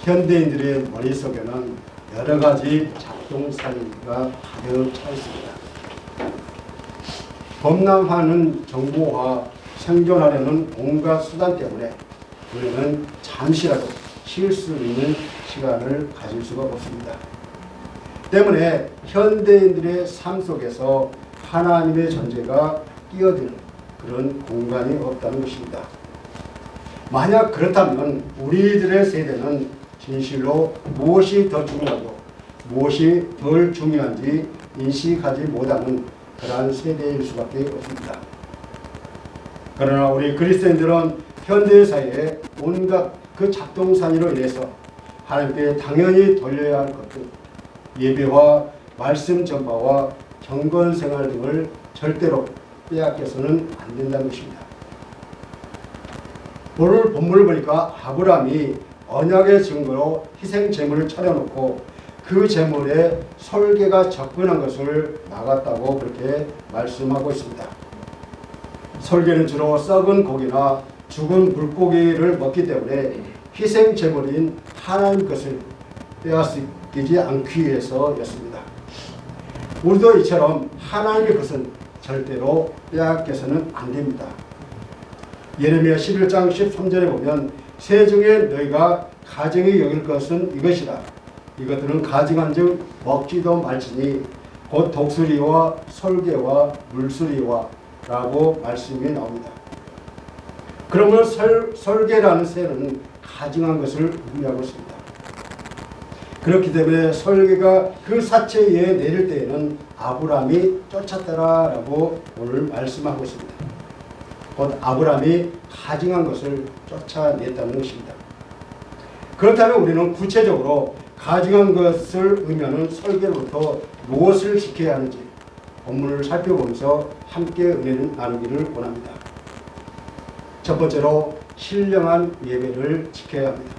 현대인들의 머릿속에는 여러 가지 작동산이가 가득 차 있습니다. 범람하는 정보와 생존하려는 온갖 수단 때문에 우리는 잠시라도 쉴 수 있는 시간을 가질 수가 없습니다. 때문에 현대인들의 삶 속에서 하나님의 존재가 끼어드는 그런 공간이 없다는 것입니다. 만약 그렇다면 우리들의 세대는 진실로 무엇이 더 중요하고 무엇이 덜 중요한지 인식하지 못하는 그러한 세대일 수밖에 없습니다. 그러나 우리 그리스도인들은 현대사회의 온갖 그 작동산으로 인해서 하나님께 당연히 돌려야 할 것들, 예배와 말씀 전파와 경건 생활 등을 절대로 빼앗겨서는 안 된다는 것입니다. 오늘 본문을 보니까 아브라함이 언약의 증거로 희생 제물을 차려놓고 그 제물에 설계가 접근한 것을 막았다고 그렇게 말씀하고 있습니다. 설계는 주로 썩은 고기나 죽은 물고기를 먹기 때문에 희생 제물인 하나님 것을 빼앗기지 않기 위해서였습니다. 우리도 이처럼 하나님의 것은 절대로 빼앗겨서는 안 됩니다. 예레미야 11장 13절에 보면 세중에 너희가 가증히 여길 것은 이것이라. 이것들은 가증한즉 먹지도 말지니 곧 독수리와 설개와 물수리와 라고 말씀이 나옵니다. 그러면 설개라는 새는 가증한 것을 의미하고 있습니다. 그렇기 때문에 설개가 그 사체 위에 내릴 때에는 아브라함이 쫓았더라라고 오늘 말씀하고 있습니다. 곧 아브라함이 가증한 것을 쫓아냈다는 것입니다. 그렇다면 우리는 구체적으로 가증한 것을 의미하는 설계로부터 무엇을 지켜야 하는지 본문을 살펴보면서 함께 은혜를 나누기를 원합니다. 첫 번째로 신령한 예배를 지켜야 합니다.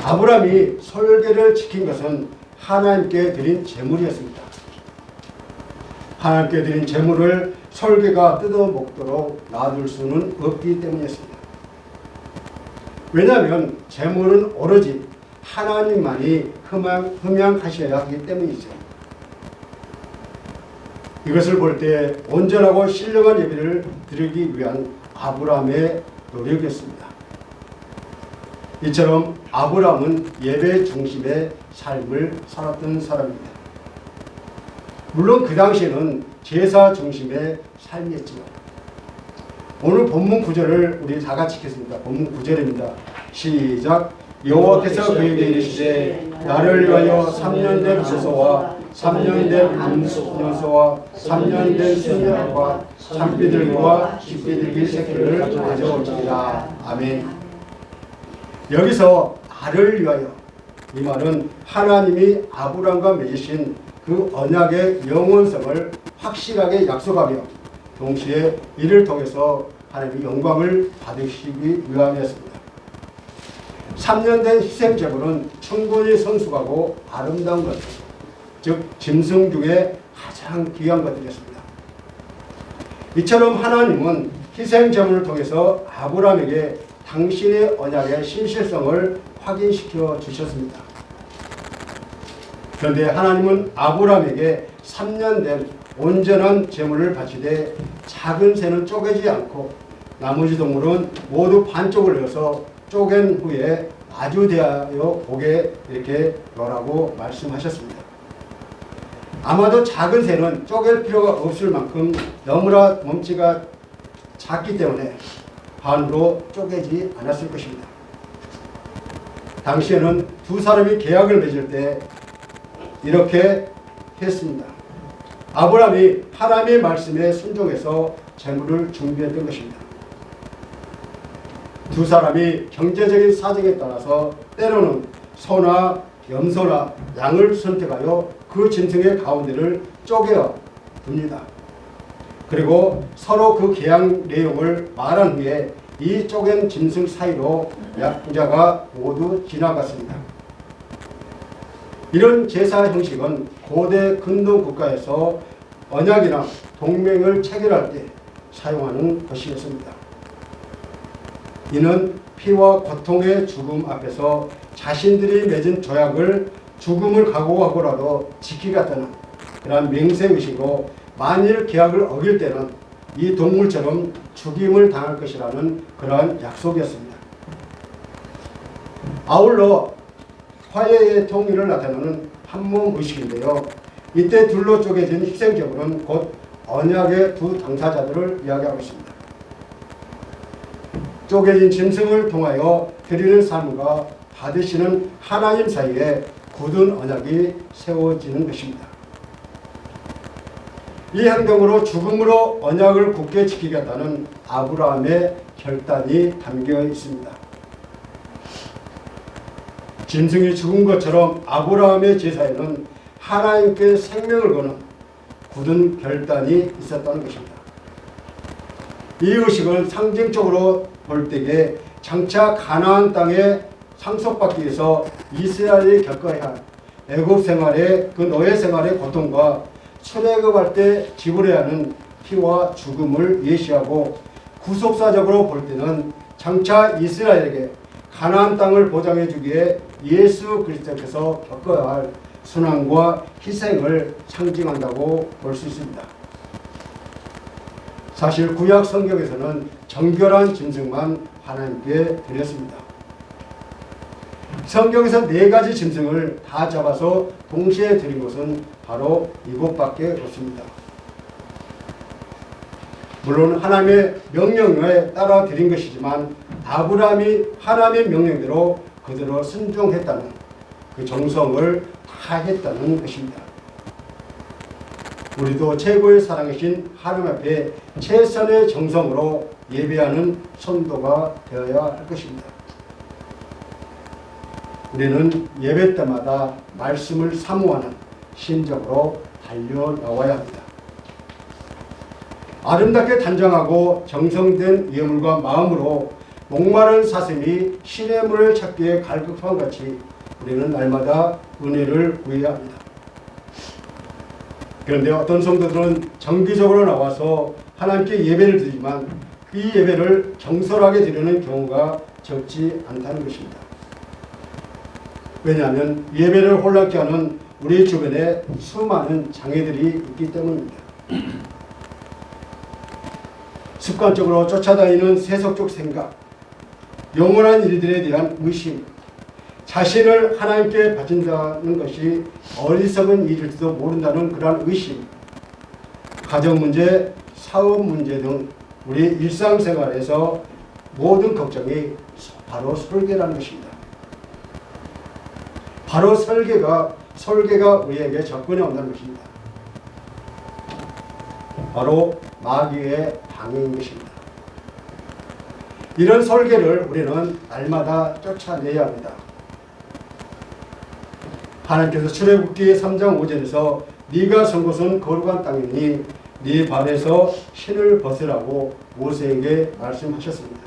아브라함이 설계를 지킨 것은 하나님께 드린 제물이었습니다. 하나님께 드린 제물을 설계가 뜯어먹도록 놔둘 수는 없기 때문이었습니다. 왜냐하면 제물은 오로지 하나님만이 흠양하셔야 하기 때문이죠. 이것을 볼 때 온전하고 신령한 예배를 드리기 위한 아브라함의 노력이었습니다. 이처럼 아브라함은 예배 중심의 삶을 살았던 사람입니다. 물론 그 당시에는 제사 중심의 삶이었지만 오늘 본문 9절을 우리 다 같이 읽겠습니다. 본문 9절입니다. 시작. 여호와께서 그에게 이르시되 나를 위하여 3년 된 암소와 3년 된 암소와 3년 된 수염과 참비둘기와 깃비둘기 새끼를 가져올지니라. 아멘. 여기서 나를 위하여, 이 말은 하나님이 아브라함과 맺으신 그 언약의 영원성을 확실하게 약속하며 동시에 이를 통해서 하나님의 영광을 받으시기 위함이었습니다. 3년 된 희생 제물은 충분히 성숙하고 아름다운 것, 즉 짐승 중에 가장 귀한 것들이었습니다. 이처럼 하나님은 희생 제물을 통해서 아브라함에게 당신의 언약의 신실성을 확인시켜 주셨습니다. 그런데 하나님은 아브라함에게 3년 된 온전한 제물을 바치되 작은 새는 쪼개지 않고 나머지 동물은 모두 반쪽을 내어서 쪼갠 후에 마주 대하여 보게 이렇게 놓으라고 말씀하셨습니다. 아마도 작은 새는 쪼갤 필요가 없을 만큼 너무나 몸치가 작기 때문에 반으로 쪼개지 않았을 것입니다. 당시에는 두 사람이 계약을 맺을 때 이렇게 했습니다. 아브라함이 하나님의 말씀에 순종해서 제물을 준비했던 것입니다. 두 사람이 경제적인 사정에 따라서 때로는 소나 염소나 양을 선택하여 그 짐승의 가운데를 쪼개어 둡니다. 그리고 서로 그 계약 내용을 말한 후에 이 쪼갠 짐승 사이로 약자가 모두 지나갔습니다. 이런 제사 형식은 고대 근동 국가에서 언약이나 동맹을 체결할 때 사용하는 것이었습니다. 이는 피와 고통의 죽음 앞에서 자신들이 맺은 조약을 죽음을 각오하고라도 지키겠다는 그러한 맹세의식이고, 만일 계약을 어길 때는 이 동물처럼 죽임을 당할 것이라는 그러한 약속이었습니다. 아울러 화해의 통일을 나타내는 한몸 의식인데요. 이때 둘로 쪼개진 희생제물은 곧 언약의 두 당사자들을 이야기하고 있습니다. 쪼개진 짐승을 통하여 드리는 삶과 받으시는 하나님 사이에 굳은 언약이 세워지는 것입니다. 이 행동으로 죽음으로 언약을 굳게 지키겠다는 아브라함의 결단이 담겨 있습니다. 짐승이 죽은 것처럼 아브라함의 제사에는 하나님께 생명을 거는 굳은 결단이 있었다는 것입니다. 이 의식은 상징적으로 볼 때에 장차 가나안 땅에 상속받기 위해서 이스라엘이 겪어야 할 애굽 생활의 그 노예 생활의 고통과 출애굽할 때 지불해야 하는 피와 죽음을 예시하고, 구속사적으로 볼 때는 장차 이스라엘에게 가나안 땅을 보장해 주기에 예수 그리스도께서 겪어야 할 순환과 희생을 상징한다고 볼 수 있습니다. 사실 구약 성경에서는 정결한 짐승만 하나님께 드렸습니다. 성경에서 4가지 짐승을 다 잡아서 동시에 드린 것은 바로 이곳밖에 없습니다. 물론 하나님의 명령에 따라 드린 것이지만 아브라함이 하나님의 명령대로 그대로 순종했다는 그 정성을 다했다는 것입니다. 우리도 최고의 사랑이신 하나님 앞에 최선의 정성으로 예배하는 성도가 되어야 할 것입니다. 우리는 예배 때마다 말씀을 사모하는 심정으로 달려나와야 합니다. 아름답게 단장하고 정성된 예물과 마음으로 목마른 사슴이 신의 물을 찾기에 갈급한 같이 우리는 날마다 은혜를 구해야 합니다. 그런데 어떤 성도들은 정기적으로 나와서 하나님께 예배를 드리지만 이 예배를 경솔하게 드리는 경우가 적지 않다는 것입니다. 왜냐하면 예배를 혼란케 하는 우리 주변에 수많은 장애들이 있기 때문입니다. 습관적으로 쫓아다니는 세속적 생각, 영원한 일들에 대한 의심, 자신을 하나님께 바친다는 것이 어리석은 일일지도 모른다는 그러한 의심, 가정 문제, 사업 문제 등 우리 일상생활에서 모든 걱정이 바로 설계라는 것입니다. 바로 설계가 우리에게 접근해 온다는 것입니다. 바로 마귀의 방해인 것입니다. 이런 설계를 우리는 날마다 쫓아내야 합니다. 하나님께서 출애굽기 3장 5절에서 네가 선 곳은 거룩한 땅이니 네 발에서 신을 벗으라고 모세에게 말씀하셨습니다.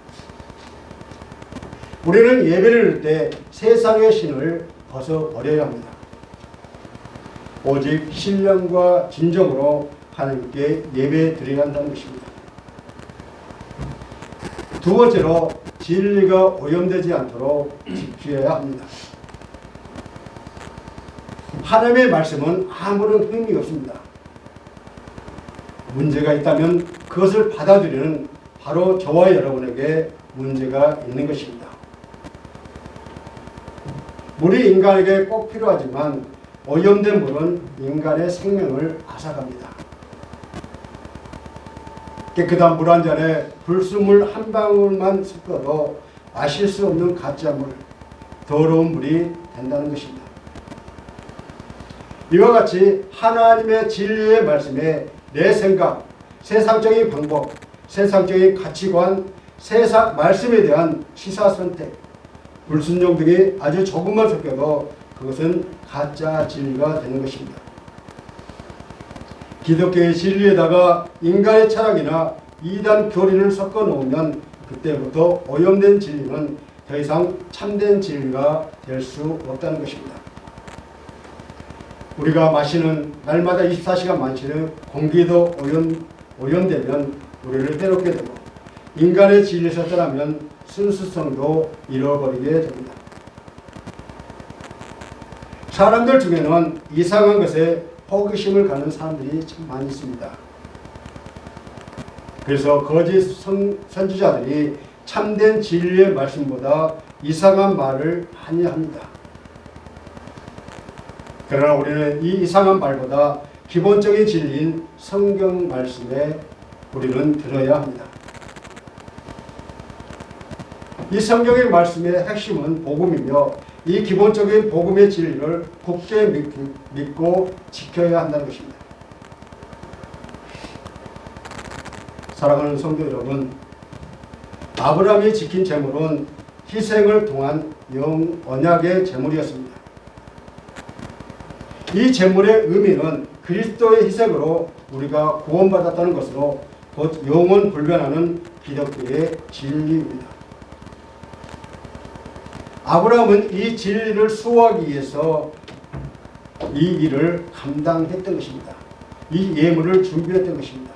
우리는 예배를 드릴 때 세상의 신을 벗어버려야 합니다. 오직 신령과 진정으로 하나님께 예배 드려야 한다는 것입니다. 두 번째로 진리가 오염되지 않도록 지켜야 합니다. 하나님의 말씀은 아무런 의미 없습니다. 문제가 있다면 그것을 받아들이는 바로 저와 여러분에게 문제가 있는 것입니다. 물이 인간에게 꼭 필요하지만 오염된 물은 인간의 생명을 앗아갑니다. 깨끗한 물 한 잔에 불순물 한 방울만 섞어도 마실 수 없는 가짜물, 더러운 물이 된다는 것입니다. 이와 같이 하나님의 진리의 말씀에 내 생각, 세상적인 방법, 세상적인 가치관, 세상 말씀에 대한 시사선택, 불순종 등이 아주 조금만 섞여도 그것은 가짜 진리가 되는 것입니다. 기독교의 진리에다가 인간의 철학이나 이단 교리를 섞어 놓으면 그때부터 오염된 진리는 더 이상 참된 진리가 될 수 없다는 것입니다. 우리가 마시는 날마다 24시간 마시는 공기도 오염되면 우리를 해롭게 되고, 인간의 진리에서 떠나면 순수성도 잃어버리게 됩니다. 사람들 중에는 이상한 것에 호기심을 갖는 사람들이 참 많이 있습니다. 그래서 거짓 선지자들이 참된 진리의 말씀보다 이상한 말을 많이 합니다. 그러나 우리는 이 이상한 말보다 기본적인 진리인 성경 말씀에 우리는 들어야 합니다. 이 성경의 말씀의 핵심은 복음이며 이 기본적인 복음의 진리를 굳게 믿고 지켜야 한다는 것입니다. 사랑하는 성도 여러분, 아브라함이 지킨 제물은 희생을 통한 언약의 제물이었습니다. 이 제물의 의미는 그리스도의 희생으로 우리가 구원받았다는 것으로 곧 영원 불변하는 기독교의 진리입니다. 아브라함은 이 진리를 수호하기 위해서 이 일을 감당했던 것입니다. 이 예물을 준비했던 것입니다.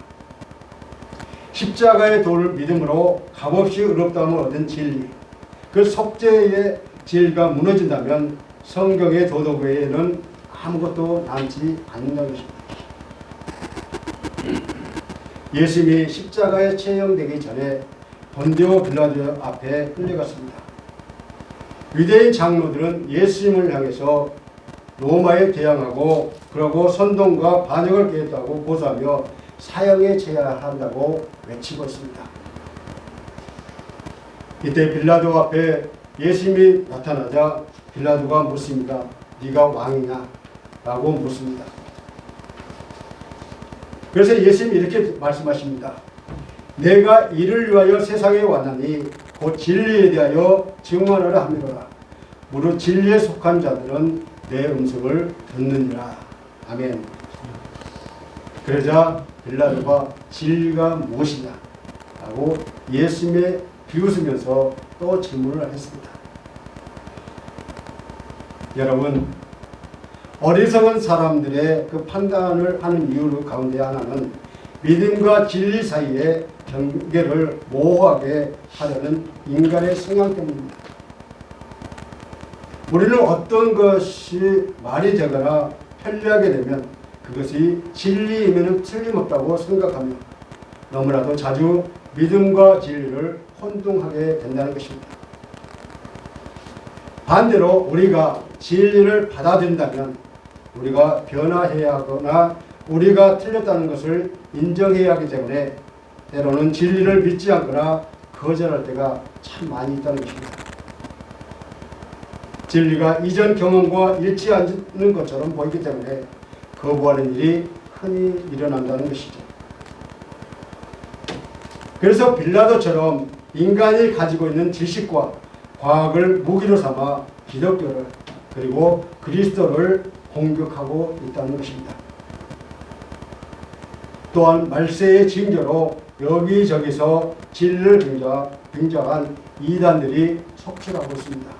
십자가의 도를 믿음으로 값없이 의롭다함을 얻은 진리, 그 속죄의 진리가 무너진다면 성경의 도덕 외에는 아무것도 남지 않는다는 것입니다. 예수님이 십자가에 체형되기 전에 본디오 빌라도 앞에 끌려갔습니다. 유대인 장로들은 예수님을 향해서 로마에 대항하고 그러고 선동과 반역을 계획했다고 고소하며 사형에 처해한다고 외치고 있습니다. 이때 빌라도 앞에 예수님이 나타나자 빌라도가 묻습니다. 네가 왕이냐? 라고 묻습니다. 그래서 예수님이 이렇게 말씀하십니다. 내가 이를 위하여 세상에 왔나니 곧 진리에 대하여 증언하라 함이로라. 무릇 진리에 속한 자들은 내 음성을 듣느니라. 아멘. 그러자 빌라도가 진리가 무엇이냐? 라고 예수님의 비웃으면서 또 질문을 했습니다. 여러분, 어리석은 사람들의 그 판단을 하는 이유 가운데 하나는 믿음과 진리 사이의 경계를 모호하게 하려는 인간의 성향 때문입니다. 우리는 어떤 것이 말이 되거나 편리하게 되면 그것이 진리이면 틀림없다고 생각하며 너무나도 자주 믿음과 진리를 혼동하게 된다는 것입니다. 반대로 우리가 진리를 받아들인다면 우리가 변화해야 하거나 우리가 틀렸다는 것을 인정해야 하기 때문에 때로는 진리를 믿지 않거나 거절할 때가 참 많이 있다는 것입니다. 진리가 이전 경험과 일치하는 것처럼 보이기 때문에 거부하는 일이 흔히 일어난다는 것이죠. 그래서 빌라도처럼 인간이 가지고 있는 지식과 과학을 무기로 삼아 기독교를 그리고 그리스도를 공격하고 있다는 것입니다. 또한 말세의 징조로 여기저기서 진리를 빙자한 이단들이 속출하고 있습니다.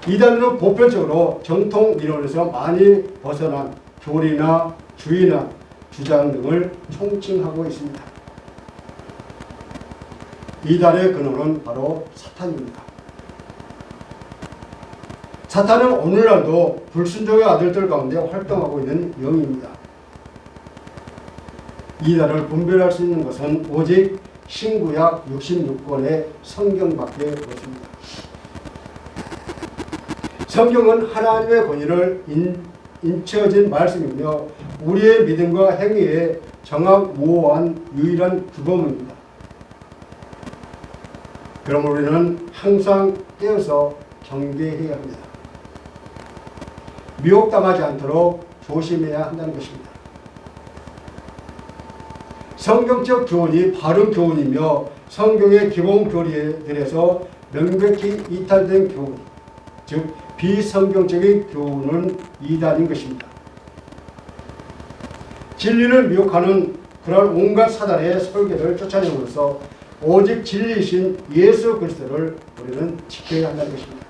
이단들은 보편적으로 정통 이론에서 많이 벗어난 교리나 주의나 주장 등을 총칭하고 있습니다. 이단의 근원은 바로 사탄입니다. 사탄은 오늘날도 불순종의 아들들 가운데 활동하고 있는 영입니다. 이단을 분별할 수 있는 것은 오직 신구약 66권의 성경밖에 없습니다. 성경은 하나님의 권위를 인쳐진 말씀이며 우리의 믿음과 행위에 정확무오한 유일한 규범입니다. 그럼 우리는 항상 깨어서 경계해야 합니다. 미혹당하지 않도록 조심해야 한다는 것입니다. 성경적 교훈이 바른 교훈이며 성경의 기본 교리들에서 명백히 이탈된 교훈, 즉 비성경적인 교훈은 이단인 것입니다. 진리를 미혹하는 그런 온갖 사단의 설계를 쫓아내므로써 오직 진리이신 예수 그리스도를 우리는 지켜야 한다는 것입니다.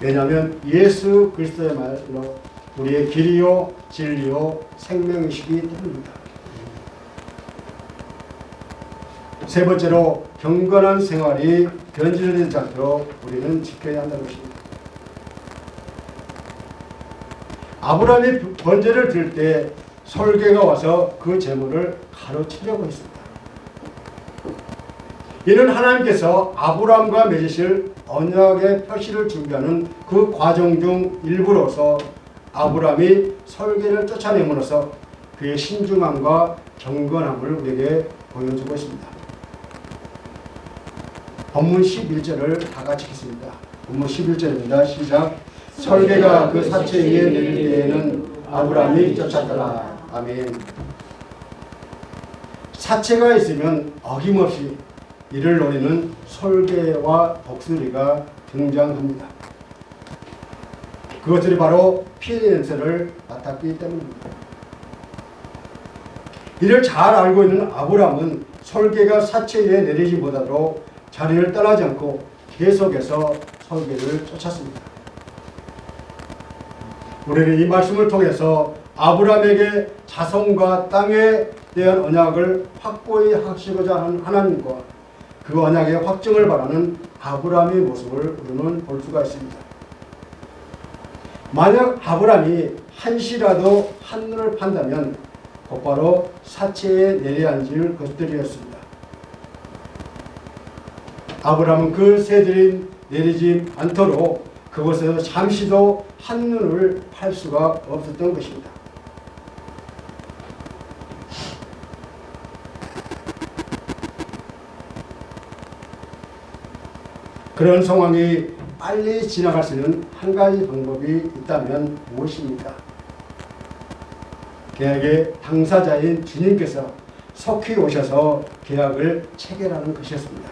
왜냐하면 예수 그리스도의 말로 우리의 길이요 진리요 생명이시기 때문입니다. 세 번째로 경건한 생활이 변질되지 않도록 우리는 지켜야 한다는 것입니다. 아브라함이 번제를 드릴 때 설계가 와서 그 제물을 가로채려고 했습니다. 이는 하나님께서 아브라함과 맺으실 언약의 표시를 준비하는 그 과정 중 일부로서 아브라함이 설계를 쫓아냄으로써 그의 신중함과 경건함을 우리에게 보여주고 있습니다. 본문 11절을 다 같이 읽겠습니다. 본문 11절입니다. 시작. 설계가 그 사체 위에 내릴 때에는 아브라함이 쫓았더라. 아멘. 사체가 있으면 어김없이 이를 노리는 설계와 독수리가 등장합니다. 그것들이 바로 피의 냄새를 맡았기 때문입니다. 이를 잘 알고 있는 아브라함은 설계가 사체 위에 내리지 못하도록 자리를 떠나지 않고 계속해서 설계를 쫓았습니다. 우리는 이 말씀을 통해서 아브라함에게 자손과 땅에 대한 언약을 확고히 하시고자 하는 하나님과 그 언약의 확증을 바라는 아브라함의 모습을 우리는 볼 수가 있습니다. 만약 아브라함이 한시라도 한눈을 판다면 곧바로 사체에 내려앉을 것들이었습니다. 아브라함은 그 새들이 내리지 않도록 그곳에서 잠시도 한눈을 팔 수가 없었던 것입니다. 그런 상황이 빨리 지나갈 수 있는 한 가지 방법이 있다면 무엇입니까? 계약의 당사자인 주님께서 속히 오셔서 계약을 체결하는 것이었습니다.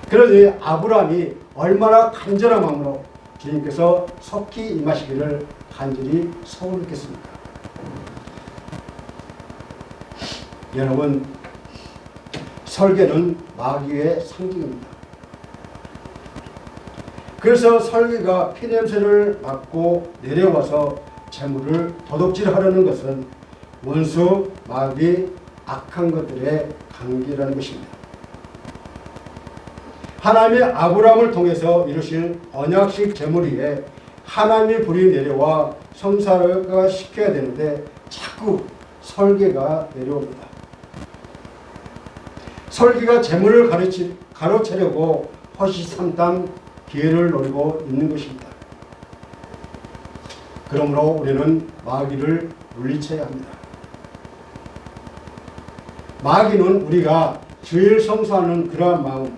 그러니 아브라함이 얼마나 간절한 마음으로 주님께서 속히 임하시기를 간절히 소원했겠습니까? 여러분, 설계는 마귀의 상징입니다. 그래서 설계가 피냄새를 맡고 내려와서 재물을 도둑질하려는 것은 원수 마귀 악한 것들의 관계라는 것입니다. 하나님이 아브라함을 통해서 이루실 언약식 제물 위에 하나님의 불이 내려와 성사가 시켜야 되는데 자꾸 설계가 내려옵니다. 설계가 제물을 가로채려고 허시삼담 기회를 노리고 있는 것입니다. 그러므로 우리는 마귀를 물리쳐야 합니다. 마귀는 우리가 주일 성수하는 그러한 마음,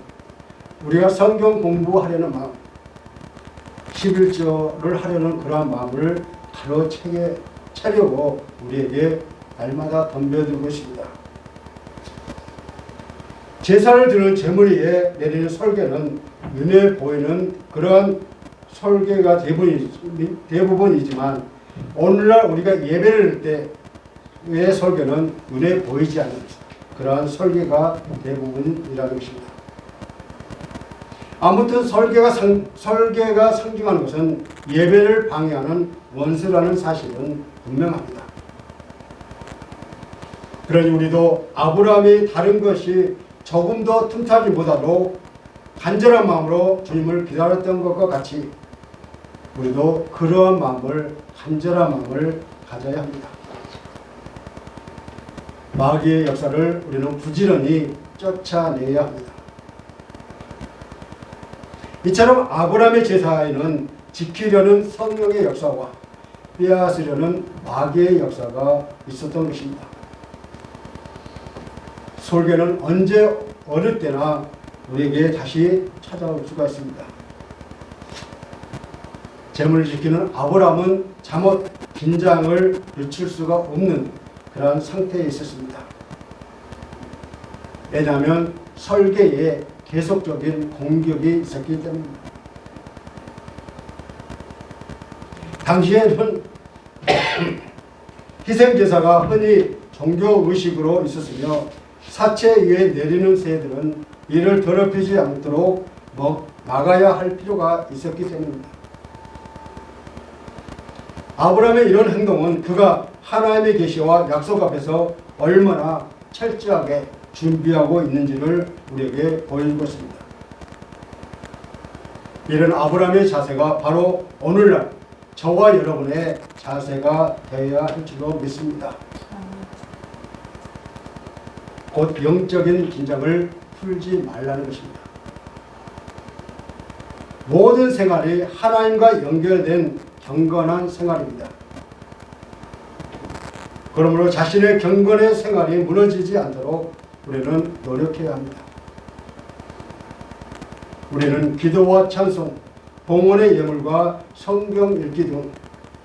우리가 성경 공부하려는 마음, 11조를 하려는 그러한 마음을 가로채려고 우리에게 날마다 덤벼들고 있습니다. 제사를 드리는 제물 위에 내리는 설계는 눈에 보이는 그러한 설계가 대부분이지만 오늘날 우리가 예배를 드릴 때의 설계는 눈에 보이지 않는 그러한 설계가 대부분이라는 것입니다. 아무튼 설계가 상징하는 것은 예배를 방해하는 원수라는 사실은 분명합니다. 그러니 우리도 아브라함이 다른 것이 조금 더 틈타지 못하도록 간절한 마음으로 주님을 기다렸던 것과 같이 우리도 그러한 마음을, 간절한 마음을 가져야 합니다. 마귀의 역사를 우리는 부지런히 쫓아내야 합니다. 이처럼 아브라함의 제사에는 지키려는 성령의 역사와 빼앗으려는 마귀의 역사가 있었던 것입니다. 설계는 언제 어느 때나 우리에게 다시 찾아올 수가 있습니다. 재물을 지키는 아브라함은 잠옷 긴장을 늦출 수가 없는 그러한 상태에 있었습니다. 왜냐하면 설계에 계속적인 공격이 있었기 때문입니다. 당시에는 희생제사가 흔히 종교의식으로 있었으며 사체 위에 내리는 새들은 이를 더럽히지 않도록 막아야 할 필요가 있었기 때문입니다. 아브라함의 이런 행동은 그가 하나님의 계시와 약속 앞에서 얼마나 철저하게 준비하고 있는지를 우리에게 보여주고 있습니다. 이런 아브라함의 자세가 바로 오늘날 저와 여러분의 자세가 되어야 할 줄로 믿습니다. 곧 영적인 긴장을 풀지 말라는 것입니다. 모든 생활이 하나님과 연결된 경건한 생활입니다. 그러므로 자신의 경건의 생활이 무너지지 않도록 우리는 노력해야 합니다. 우리는 기도와 찬송, 봉헌의 예물과 성경 읽기 등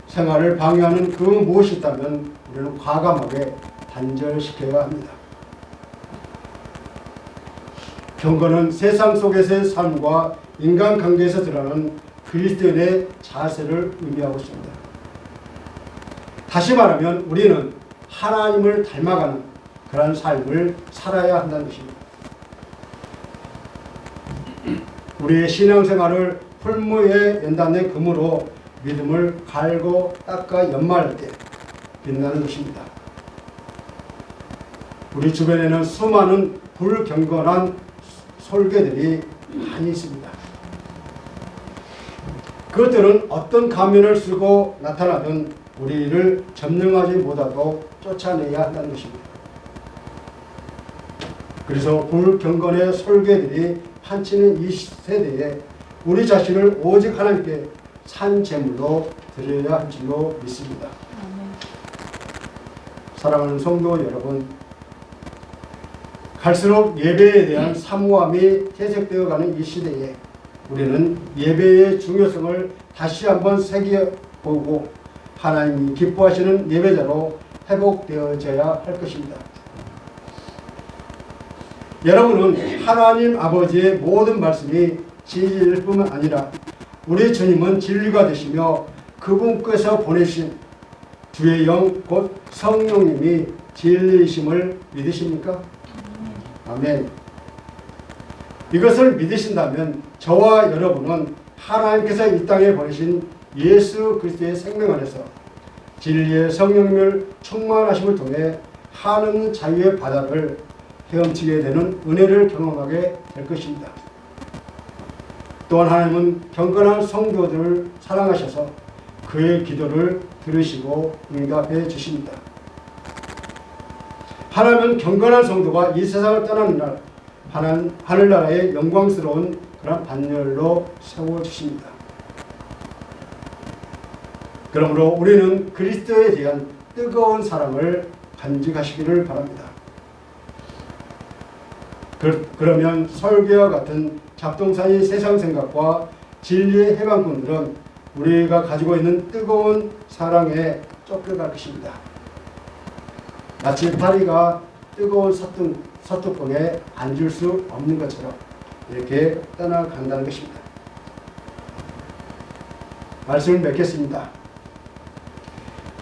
생활을 방해하는 그 무엇이 있다면 우리는 과감하게 단절시켜야 합니다. 경건은 세상 속에서의 삶과 인간관계에서 드러나는 그리스도인의 자세를 의미하고 있습니다. 다시 말하면 우리는 하나님을 닮아가는 그런 삶을 살아야 한다는 것입니다. 우리의 신앙생활을 풀무에 연단된 금으로 믿음을 갈고 닦아 연마할 때 빛나는 것입니다. 우리 주변에는 수많은 불경건한 솔개들이 많이 있습니다. 그것들은 어떤 가면을 쓰고 나타나든 우리를 점령하지 못하도록 쫓아내야 한다는 것입니다. 그래서 불경건의 솔개들이 판치는 이 세대에 우리 자신을 오직 하나님께 산 제물로 드려야 할 줄로 믿습니다. 사랑하는 성도 여러분, 갈수록 예배에 대한 사모함이 퇴색되어가는 이 시대에 우리는 예배의 중요성을 다시 한번 새겨보고 하나님이 기뻐하시는 예배자로 회복되어져야 할 것입니다. 여러분은 하나님 아버지의 모든 말씀이 진리일 뿐만 아니라 우리 주님은 진리가 되시며 그분께서 보내신 주의 영 곧 성령님이 진리이심을 믿으십니까? 아멘. 이것을 믿으신다면 저와 여러분은 하나님께서 이 땅에 보내신 예수 그리스도의 생명 안에서 진리의 성령님을 충만하심을 통해 한없는 자유의 바다를 헤엄치게 되는 은혜를 경험하게 될 것입니다. 또한 하나님은 경건한 성도들을 사랑하셔서 그의 기도를 들으시고 응답해 주십니다. 하나님은 경건한 성도가 이 세상을 떠나는 날 하늘나라의 영광스러운 그런 반열로 세워주십니다. 그러므로 우리는 그리스도에 대한 뜨거운 사랑을 간직하시기를 바랍니다. 그러면 설교와 같은 잡동사니 세상 생각과 진리의 해방꾼들은 우리가 가지고 있는 뜨거운 사랑에 쫓겨갈 것입니다. 마치 파리가 뜨거운 서뚜껑에 앉을 수 없는 것처럼 이렇게 떠나간다는 것입니다. 말씀을 맺겠습니다.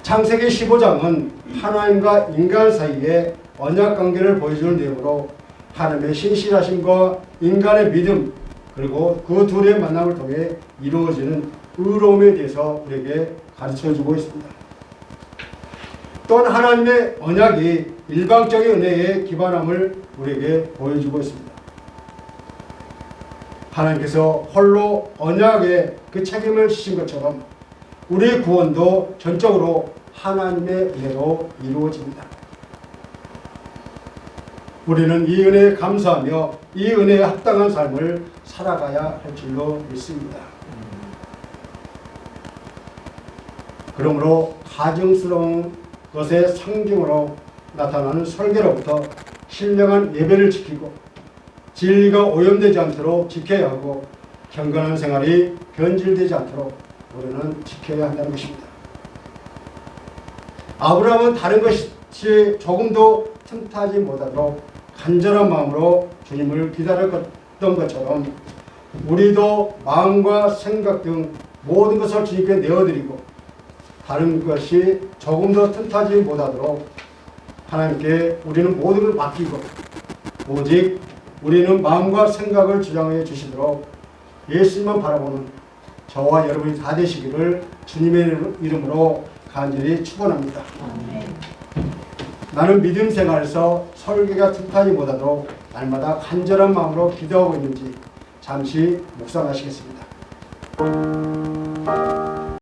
창세기 15장은 하나님과 인간 사이의 언약관계를 보여주는 내용으로 하나님의 신실하심과 인간의 믿음 그리고 그 둘의 만남을 통해 이루어지는 의로움에 대해서 우리에게 가르쳐주고 있습니다. 또한 하나님의 언약이 일방적인 은혜에 기반함을 우리에게 보여주고 있습니다. 하나님께서 홀로 언약의 그 책임을 지신 것처럼 우리의 구원도 전적으로 하나님의 은혜로 이루어집니다. 우리는 이 은혜에 감사하며 이 은혜에 합당한 삶을 살아가야 할 줄로 믿습니다. 그러므로 가증스러운 것의 상징으로 나타나는 설계로부터 신령한 예배를 지키고 진리가 오염되지 않도록 지켜야 하고 경건한 생활이 변질되지 않도록 우리는 지켜야 한다는 것입니다. 아브라함은 다른 것이 조금도 틈타지 못하도록 간절한 마음으로 주님을 기다렸던 것처럼 우리도 마음과 생각 등 모든 것을 주님께 내어드리고 다른 것이 조금도 틈타지 못하도록 하나님께 우리는 모든 걸 맡기고 오직 우리는 마음과 생각을 주장해 주시도록 예수님만 바라보는 저와 여러분이 다 되시기를 주님의 이름으로 간절히 축원합니다. 나는 믿음 생활에서 설교가 틈타지 못하도록 날마다 간절한 마음으로 기도하고 있는지 잠시 묵상하시겠습니다.